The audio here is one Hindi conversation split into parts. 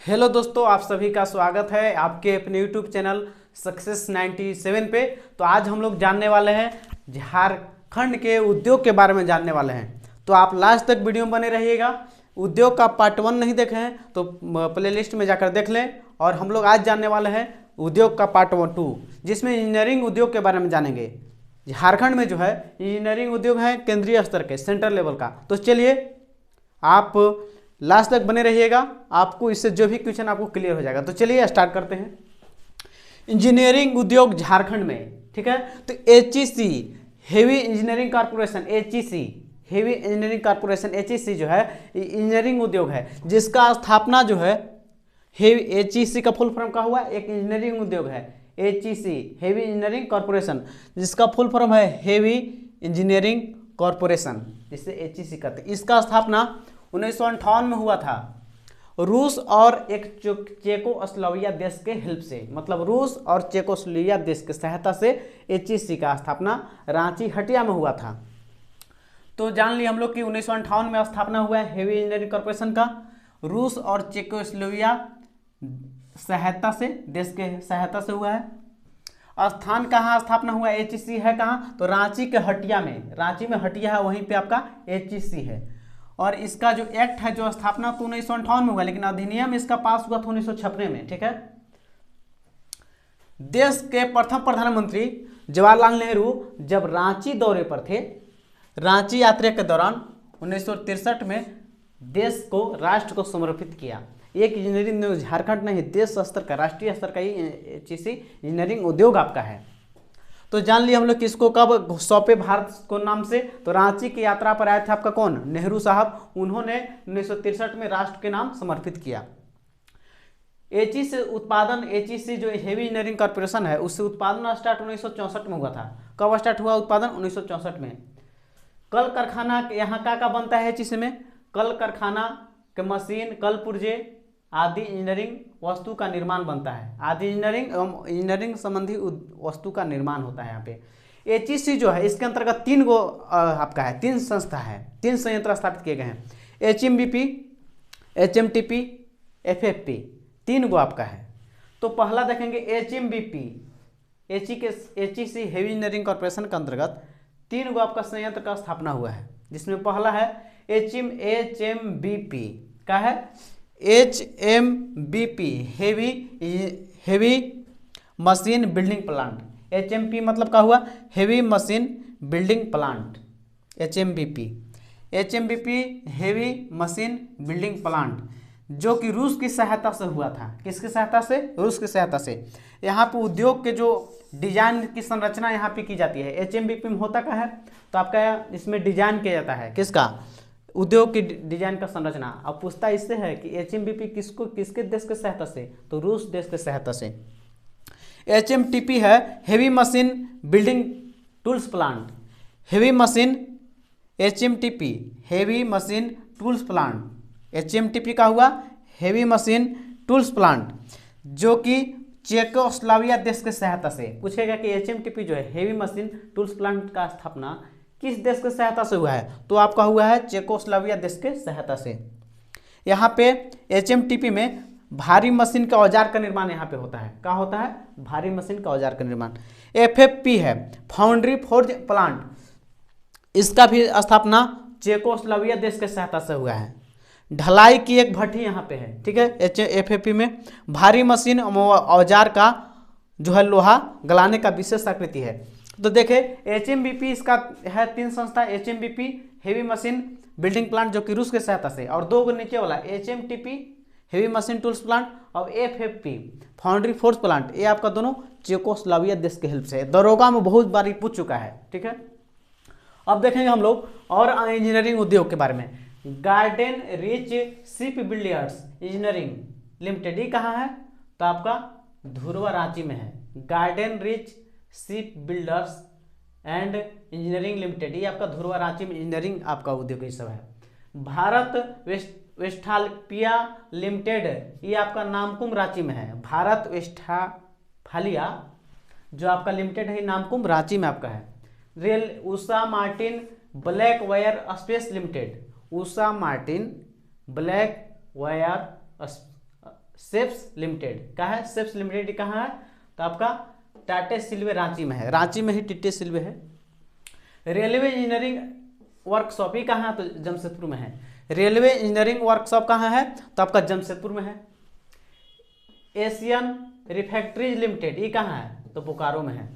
हेलो दोस्तों, आप सभी का स्वागत है आपके अपने यूट्यूब चैनल सक्सेस 97 पे। तो आज हम लोग जानने वाले हैं झारखंड के उद्योग के बारे में जानने वाले हैं। तो आप लास्ट तक वीडियो में बने रहिएगा। उद्योग का पार्ट 1 नहीं देखे हैं तो प्लेलिस्ट में जाकर देख लें। और हम लोग आज जानने वाले हैं उद्योग का पार्ट 2, जिसमें इंजीनियरिंग उद्योग के बारे में जानेंगे। झारखंड में जो है इंजीनियरिंग उद्योग है केंद्रीय स्तर के, सेंट्रल लेवल का। तो चलिए आप लास्ट तक बने रहिएगा, आपको इससे जो भी क्वेश्चन आपको क्लियर हो जाएगा। तो चलिए स्टार्ट करते हैं। इंजीनियरिंग उद्योग झारखंड में, ठीक है। तो HEC heavy engineering corporation, HEC heavy engineering corporation, HEC जो है इंजीनियरिंग उद्योग है, जिसका स्थापना जो है हेवी, एचईसी का फुल फॉर्म का हुआ एक इंजीनियरिंग उद्योग है। एचईसी हेवी इंजीनियरिंग कॉर्पोरेशन, जिसका फुल फॉर्म है हेवी इंजीनियरिंग कॉर्पोरेशन, जिसे एचईसी कहते हैं। इसका स्थापना 1958 में हुआ था, रूस और एक चेकोस्लोवाकिया देश के हेल्प से। मतलब रूस और चेकोस्लोवाकिया देश की सहायता से एचईसी का स्थापना रांची हटिया में हुआ था। तो जान लिया हम लोग कि 1958 में स्थापना हुआ है हेवी इंजीनियरिंग कॉर्पोरेशन का, रूस और चेकोस्लोवाकिया सहायता से, देश के सहायता से हुआ है। स्थान कहाँ स्थापना हुआ, एचईसी है कहाँ, तो रांची के हटिया में, रांची में हटिया है, वहीं पे आपका एचईसी है। और इसका जो एक्ट है, जो स्थापना तो 1958 में हुआ, लेकिन अधिनियम इसका पास हुआ था 1956 में, ठीक है। देश के प्रथम प्रधानमंत्री जवाहरलाल नेहरू जब रांची दौरे पर थे, रांची यात्रा के दौरान 1963 में देश को, राष्ट्र को समर्पित किया। एक इंजीनियरिंग झारखंड नहीं, देश स्तर का, राष्ट्रीय स्तर का ही एचईसी इंजीनियरिंग उद्योग आपका है। तो जान लिया हम लोग किसको कब सौंपे भारत को नाम से, तो रांची की यात्रा पर आए थे आपका कौन, नेहरू साहब। उन्होंने 1963 में राष्ट्र के नाम समर्पित किया। एचईसी उत्पादन, एचईसी जो हेवी इंजीनियरिंग कॉर्पोरेशन है, उससे उत्पादन स्टार्ट 1964 में हुआ था। कब स्टार्ट हुआ उत्पादन, 1964 में। कल कारखाना यहाँ का बनता है एचईसी में, कल कारखाना के मशीन, कल पुर्जे आदि इंजीनियरिंग वस्तु का निर्माण बनता है। आदि इंजीनियरिंग संबंधी वस्तु का निर्माण होता है यहाँ पे। एचईसी जो है, इसके अंतर्गत 3 गो आपका है, 3 संस्था है, 3 संयंत्र स्थापित किए गए हैं। एचएमबीपी, एचएमटीपी, एफएफपी, 3 गो आपका है। तो पहला देखेंगे HMBP, HEC heavy engineering corporation के अंतर्गत 3 गो आपका संयंत्र का स्थापना हुआ है, जिसमें पहला है एचएमबीपी का है, HMBP heavy machine building plant. HMP मतलब का हुआ heavy machine building plant, HMBP heavy machine building plant, जो कि रूस की सहायता से हुआ था। किसकी सहायता से, रूस की सहायता से। यहाँ पे उद्योग के जो डिजाइन की संरचना यहाँ पे की जाती है। एचएमबीपी में होता क्या है, तो आपका इसमें डिजाइन किया जाता है, किसका, उद्योग की डिजाइन का संरचना। अब पूछता इससे है कि एचएमबीपी किसको, किसके देश के सहायता से, तो रूस देश के सहायता से। एचएमटीपी है heavy machine building tools plant, heavy machine, HMTP heavy machine tools plant. HMTP का हुआ हेवी मशीन टूल्स प्लांट, जो कि चेकोस्लोवाकिया देश के सहायता से। पूछेगा कि एचएमटीपी जो है हेवी मशीन टूल्स प्लांट का स्थापना किस देश के सहायता से हुआ है, तो आपका हुआ है चेकोस्लोवाकिया देश के सहायता से। यहाँ पे एचएमटीपी में भारी मशीन का औजार का निर्माण यहाँ पे होता है। क्या होता है, भारी मशीन का औजार का निर्माण। एफएफपी है फाउंड्री फोर्ज प्लांट, इसका भी स्थापना चेकोस्लोवाकिया देश के सहायता से हुआ है। ढलाई की एक भट्टी यहाँ पे है, ठीक है। एफएफपी में भारी मशीन औजार का जो है लोहा गलाने का विशेष आकृति है। तो देखें एचएमबीपी इसका है 3 संस्था, HMBP heavy machine building plant, जो कि रूस के सहायता से, और 2 नीचे वाला एचएमटीपी हेवी मशीन टूल्स प्लांट और एफएफपी फाउंड्री फोर्स प्लांट, ये आपका दोनों चेकोस्लोवाकिया देश के हेल्प से। दरोगा में बहुत बार पूछ चुका है, ठीक है। अब देखेंगे हम लोग और इंजीनियरिंग उद्योग के बारे में। Garden rich ship builders engineering limited, ये कहाँ है, तो आपका धुरवा रांची में है। Garden rich ship builders and engineering limited, ये आपका धुरवा रांची में इंजीनियरिंग आपका उद्योग ये सब है। भारत वेस्टफालिया लिमिटेड, ये आपका नामकुम रांची में है। भारत वेस्टफालिया जो आपका लिमिटेड है, नामकुम रांची में आपका है। Rail Usha Martin black wire space limited, Usha Martin black wire सेप्स लिमिटेड का है, सेप्स लिमिटेड कहाँ है, तो आपका टाटा सिल्वे रांची में है, रांची में ही टाटा सिल्वे है। रेलवे इंजीनियरिंग वर्कशॉप ये कहाँ है, तो जमशेदपुर में है। रेलवे इंजीनियरिंग वर्कशॉप कहाँ है, तो आपका जमशेदपुर में है। एशियन रिफैक्ट्रीज लिमिटेड ये कहाँ है, तो बोकारो में है।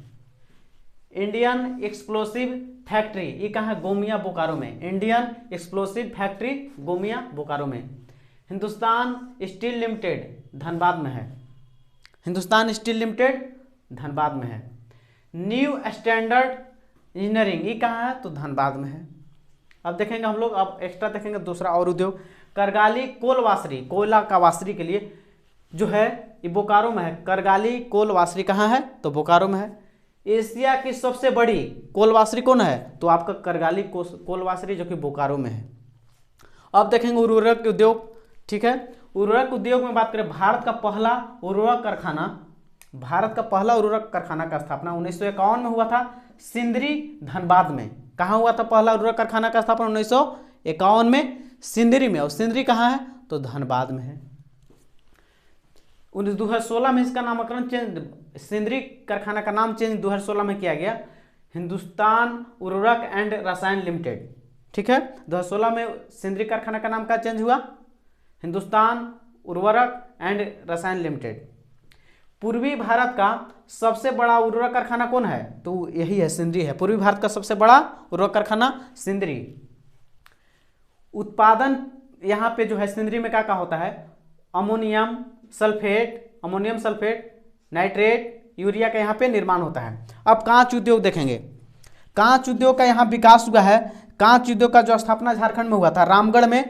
इंडियन एक्सप्लोसिव फैक्ट्री ये कहाँ है, गोमिया बोकारो में। Indian explosive factory Gomia Bokaro में। हिंदुस्तान स्टील लिमिटेड धनबाद में है, हिंदुस्तान स्टील लिमिटेड धनबाद में है। न्यू स्टैंडर्ड इंजीनियरिंग ये कहाँ है, तो धनबाद में है। अब देखेंगे हम लोग, अब एक्स्ट्रा देखेंगे दूसरा और उद्योग, करगाली कोल वासरी, कोयला का वासरी के लिए जो है ये बोकारो में है। करगाली कोल वासरी कहाँ है, तो बोकारो में है। एशिया की सबसे बड़ी कोल वासरी कौन है, तो आपका करगाली कोल वासरी जो कि बोकारो में है। अब देखेंगे उर्वरक उद्योग, ठीक है। उर्वरक उद्योग में बात करें, भारत का पहला उर्वरक कारखाना, भारत का पहला उर्वरक कारखाना का स्थापना 1951 में हुआ था, सिंदरी धनबाद में। कहाँ हुआ था पहला उर्वरक कारखाना का स्थापना, 1951 में सिंदरी में। और सिंदरी कहाँ है, तो धनबाद में है। 2016 में इसका नामकरण चेंज, सिंदरी कारखाना का नाम चेंज 2016 में किया गया, हिंदुस्तान उर्वरक एंड रसायन लिमिटेड, ठीक है। 2016 में सिंदरी कारखाना का नाम का चेंज हुआ, हिंदुस्तान उर्वरक एंड रसायन लिमिटेड। पूर्वी भारत का सबसे बड़ा उर्वरक कारखाना कौन है, तो यही है, सिंदरी है। पूर्वी भारत का सबसे बड़ा उर्वरक कारखाना सिंदरी। उत्पादन यहाँ पे जो है सिंदरी में क्या क्या होता है, अमोनियम सल्फेट, नाइट्रेट, यूरिया का यहाँ पे निर्माण होता है। अब कांच उद्योग देखेंगे, कांच उद्योग का यहाँ विकास हुआ है। कांच उद्योग का जो स्थापना झारखंड में हुआ था, रामगढ़ में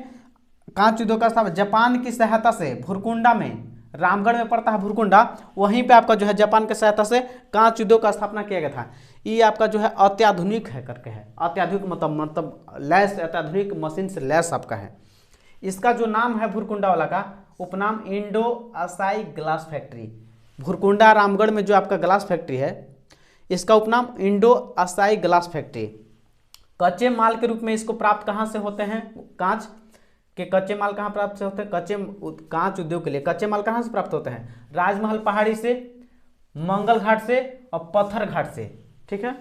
कांच उद्योग का स्थापना जापान की सहायता से, भुरकुंडा में, रामगढ़ में पड़ता है भुरकुंडा, वहीं पे आपका जो है जापान की सहायता से कांच उद्योग का स्थापना किया गया था। ये आपका जो है अत्याधुनिक है करके है, अत्याधुनिक मतलब लैस, अत्याधुनिक मशीन से लैस आपका है। इसका जो नाम है भुरकुंडा वाला का उपनाम Indo Asahi glass factory, Bhurkunda Ramgarh में जो आपका ग्लास फैक्ट्री है इसका उपनाम इंडो असाई ग्लास फैक्ट्री। कच्चे माल के रूप में इसको प्राप्त कहाँ से होते हैं, कांच के कच्चे माल कहाँ प्राप्त से होते हैं, कांच उद्योग के लिए कच्चे माल कहाँ से प्राप्त होते हैं, राजमहल पहाड़ी से, मंगल घाट से और पत्थर घाट से, ठीक है।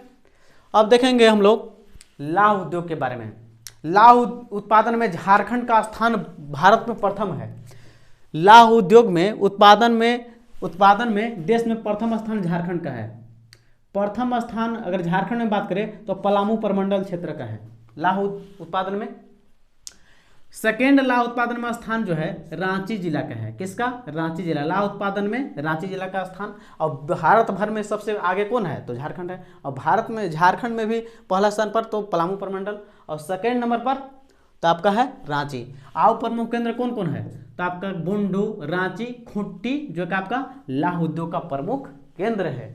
अब देखेंगे हम लोग लाह उद्योग के बारे में। लाह उत्पादन में झारखंड का स्थान भारत में प्रथम है। लाह उद्योग में उत्पादन में देश में प्रथम स्थान झारखंड का है। प्रथम स्थान अगर झारखंड में बात करें तो पलामू प्रमंडल क्षेत्र का है लाह उत्पादन में। सेकेंड लाह उत्पादन में स्थान जो है रांची जिला का है। किसका, रांची जिला। लाह उत्पादन में रांची जिला का स्थान। और भारत भर में सबसे आगे कौन है, तो झारखंड है। और भारत में झारखंड में भी पहला स्थान पर तो पलामू प्रमंडल, और सेकेंड नंबर पर तो आपका है रांची। आओ प्रमुख केंद्र कौन कौन है, तो आपका बुंडू, रांची, खूंटी जो कि आपका लाह उद्योग का प्रमुख केंद्र है।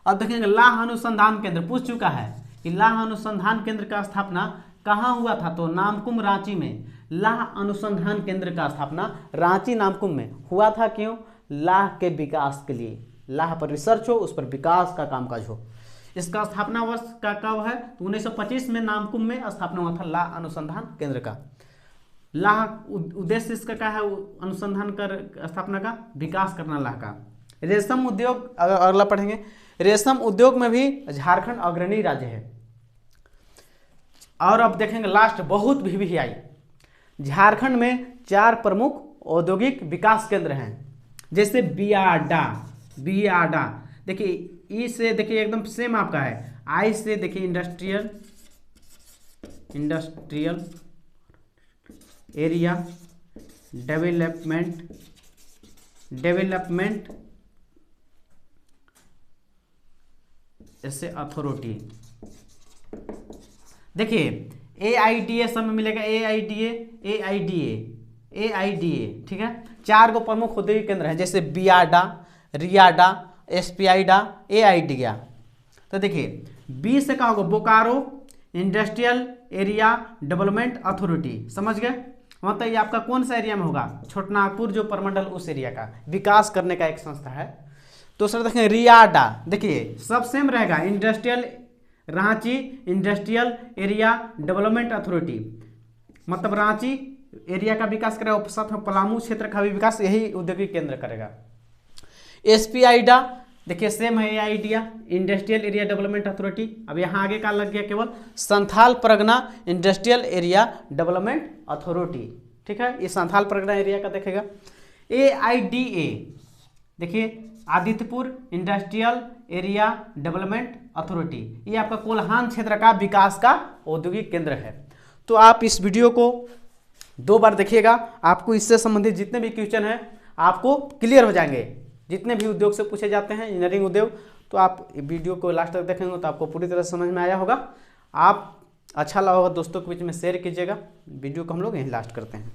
अब देखेंगे लाह अनुसंधान केंद्र, पूछ चुका है कि लाह अनुसंधान केंद्र का स्थापना कहाँ हुआ था, तो नामकुम रांची में। लाह अनुसंधान केंद्र का स्थापना रांची नामकुम में हुआ था। क्यों, लाह के विकास के लिए, लाह पर रिसर्च हो, उस पर विकास का कामकाज हो। इसका स्थापना वर्ष का कब है, तो 1925 में नामकुम में स्थापना हुआ था लाह अनुसंधान केंद्र का। लाह उद्देश्य इसका क्या है, अनुसंधान कर स्थापना का, विकास करना लाह का। रेशम उद्योग अगला पढ़ेंगे। रेशम उद्योग में भी झारखंड अग्रणी राज्य है। और अब देखेंगे लास्ट बहुत भी आई, झारखंड में 4 प्रमुख औद्योगिक विकास केंद्र हैं। जैसे बियाडा, देखिए ई से देखिए एकदम सेम आपका है, आई से देखिए इंडस्ट्रियल एरिया डेवलपमेंट ऐसे अथॉरिटी। देखिए AIDA सब में मिलेगा, AIDA, ठीक है। 4 गो प्रमुख औद्योगिक केंद्र हैं, जैसे बियाडा, रियाडा, एसपीआईडा, AIDA। तो देखिए बी से क्या होगा, Bokaro industrial area development authority, समझ गए। मतलब ये आपका कौन सा एरिया में होगा, छोटनागपुर जो प्रमंडल उस एरिया का विकास करने का एक संस्था है। तो सर देखें रियाडा, देखिए सब सेम रहेगा, industrial Ranchi industrial area development authority, मतलब रांची एरिया का विकास करेगा, साथ में पलामू क्षेत्र का भी विकास यही औद्योगिक केंद्र करेगा। SPIDA देखिए सेम है ये idea, industrial area development authority. अब यहाँ आगे का लग गया केवल Santhal Pargana industrial area development authority, ठीक है, ये संथाल परगना एरिया का देखेगा। AIDA देखिए Adityapur industrial area development authority, ये आपका कोल्हान क्षेत्र का विकास का औद्योगिक केंद्र है। तो आप इस वीडियो को 2 बार देखिएगा, आपको इससे संबंधित जितने भी क्वेश्चन हैं आपको क्लियर हो जाएंगे, जितने भी उद्योग से पूछे जाते हैं इंजीनियरिंग उद्योग। तो आप वीडियो को लास्ट तक देखेंगे तो आपको पूरी तरह समझ में आया होगा। आप अच्छा लगा होगा दोस्तों के बीच में शेयर कीजिएगा। वीडियो को हम लोग यहीं लास्ट करते हैं।